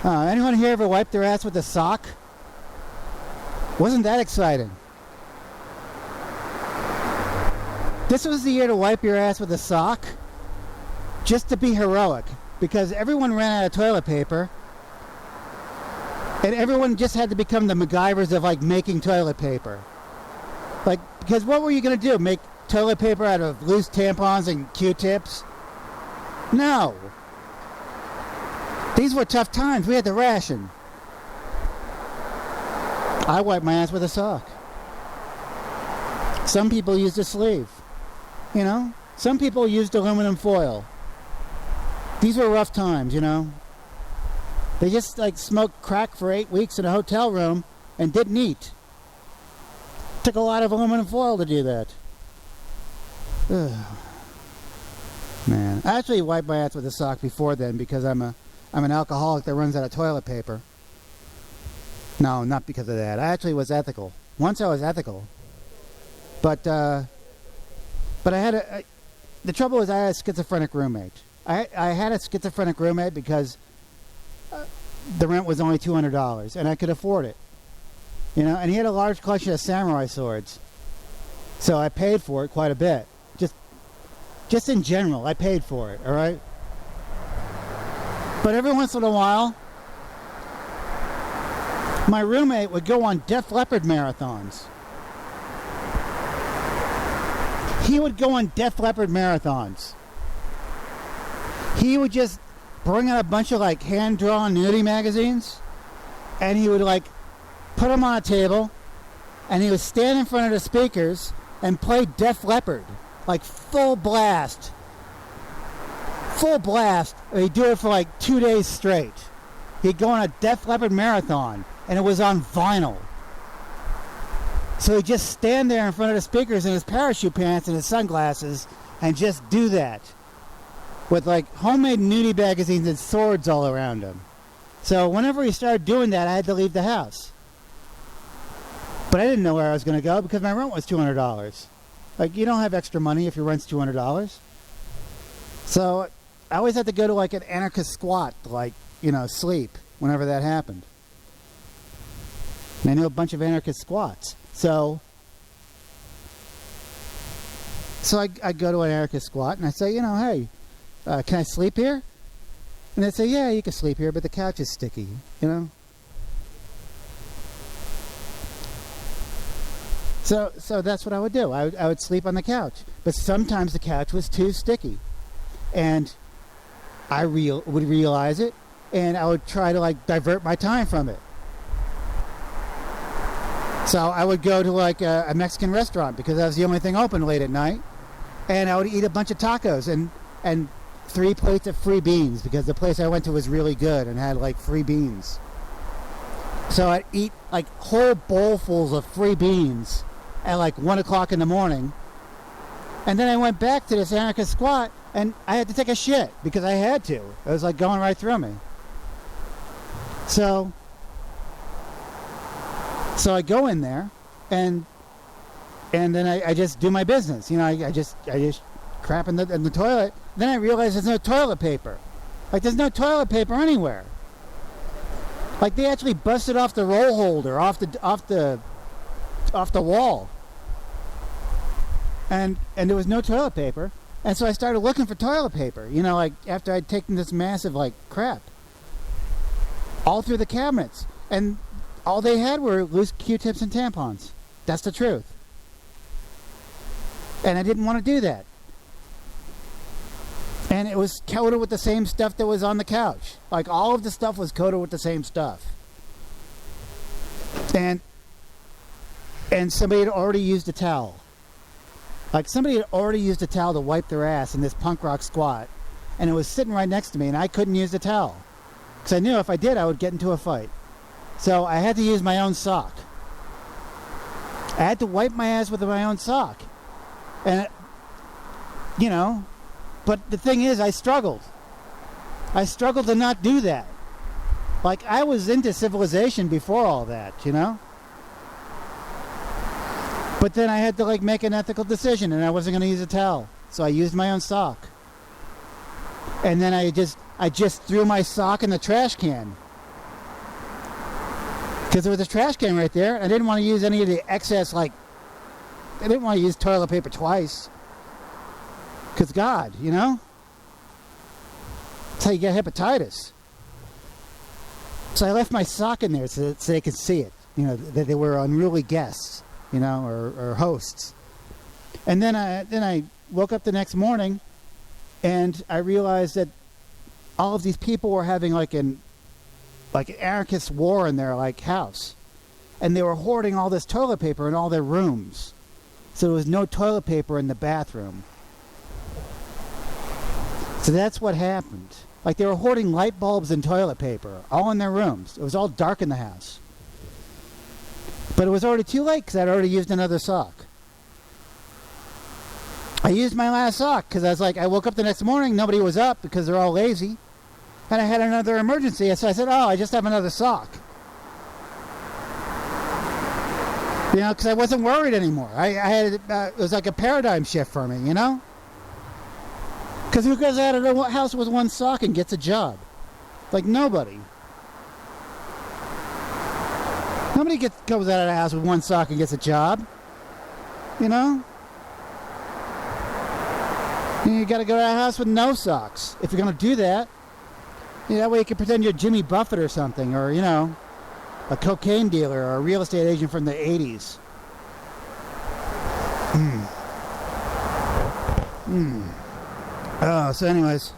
Anyone here ever wiped their ass with a sock? Wasn't that exciting? This was the year to wipe your ass with a sock, just to be heroic, because everyone ran out of toilet paper, and everyone just had to become the MacGyvers of like making toilet paper. Like, because what were you gonna do? Make toilet paper out of loose tampons and Q-tips? No. These were tough times. We had to ration. I wiped my ass with a sock. Some people used a sleeve. You know? Some people used aluminum foil. These were rough times, you know? They just like smoked crack for 8 weeks in a hotel room and didn't eat. Took a lot of aluminum foil to do that. Ugh. Man, I actually wiped my ass with a sock before then because I'm an alcoholic that runs out of toilet paper. No, not because of that. I actually was ethical. Once I was ethical. But I had the trouble was I had a schizophrenic roommate. I had a schizophrenic roommate because the rent was only $200 and I could afford it. You know, and he had a large collection of samurai swords. So I paid for it quite a bit. Just in general, I paid for it, all right? But every once in a while, my roommate would go on Def Leppard marathons. He would go on Def Leppard marathons. He would just bring out a bunch of like hand-drawn nudie magazines, and he would like put them on a table, and he would stand in front of the speakers and play Def Leppard, like full blast. Full blast. He'd do it for like 2 days straight. He'd go on a Def Leppard marathon, and it was on vinyl. So he'd just stand there in front of the speakers in his parachute pants and his sunglasses and just do that. With like homemade nudie magazines and swords all around him. So whenever he started doing that, I had to leave the house. But I didn't know where I was going to go because my rent was $200. Like, you don't have extra money if your rent's $200. So I always had to go to like an anarchist squat to like, you know, sleep whenever that happened. And I knew a bunch of anarchist squats. So I go to an anarchist squat and I say, you know, hey, can I sleep here? And they say, yeah, you can sleep here, but the couch is sticky, you know? So that's what I would do. I would sleep on the couch. But sometimes the couch was too sticky. And I would realize it, and I would try to like divert my time from it. So I would go to like a Mexican restaurant because that was the only thing open late at night. And I would eat a bunch of tacos and 3 plates of free beans because the place I went to was really good and had like free beans. So I'd eat like whole bowlfuls of free beans at like 1 o'clock in the morning. And then I went back to this anarchist squat and I had to take a shit because I had to. It was like going right through me. So I go in there and then I just do my business. You know, I just crap in the toilet. Then I realize there's no toilet paper. Like, there's no toilet paper anywhere. Like, they actually busted off the roll holder off the wall. And there was no toilet paper. And so I started looking for toilet paper, you know, like after I'd taken this massive like crap all through the cabinets. And all they had were loose Q-tips and tampons. That's the truth. And I didn't want to do that. And it was coated with the same stuff that was on the couch. Like, all of the stuff was coated with the same stuff. And somebody had already used a towel. Like, somebody had already used a towel to wipe their ass in this punk rock squat. And it was sitting right next to me, and I couldn't use the towel. Because I knew if I did, I would get into a fight. So I had to use my own sock. I had to wipe my ass with my own sock. And, you know, but the thing is, I struggled. I struggled to not do that. Like, I was into civilization before all that, you know? But then I had to, like, make an ethical decision, and I wasn't going to use a towel. So I used my own sock. And then I just threw my sock in the trash can. Because there was a trash can right there. I didn't want to use any of the excess, like, I didn't want to use toilet paper twice. Because God, you know? That's how you get hepatitis. So I left my sock in there so they could see it. You know, that they were unruly guests, you know, or hosts. And then I woke up the next morning and I realized that all of these people were having like an anarchist war in their like house. And they were hoarding all this toilet paper in all their rooms. So there was no toilet paper in the bathroom. So that's what happened. Like they were hoarding light bulbs and toilet paper all in their rooms. It was all dark in the house. But it was already too late because I'd already used another sock. I used my last sock because I was like, I woke up the next morning, nobody was up because they're all lazy. And I had another emergency, so I said, oh, I just have another sock. You know, because I wasn't worried anymore. I had, it was like a paradigm shift for me, you know? Because who goes out of the house with one sock and gets a job? Like nobody. Nobody goes out of the house with one sock and gets a job. You know? You got to go to the house with no socks. If you're going to do that, you know, that way you can pretend you're Jimmy Buffett or something, or, you know, a cocaine dealer or a real estate agent from the 80s. So anyways,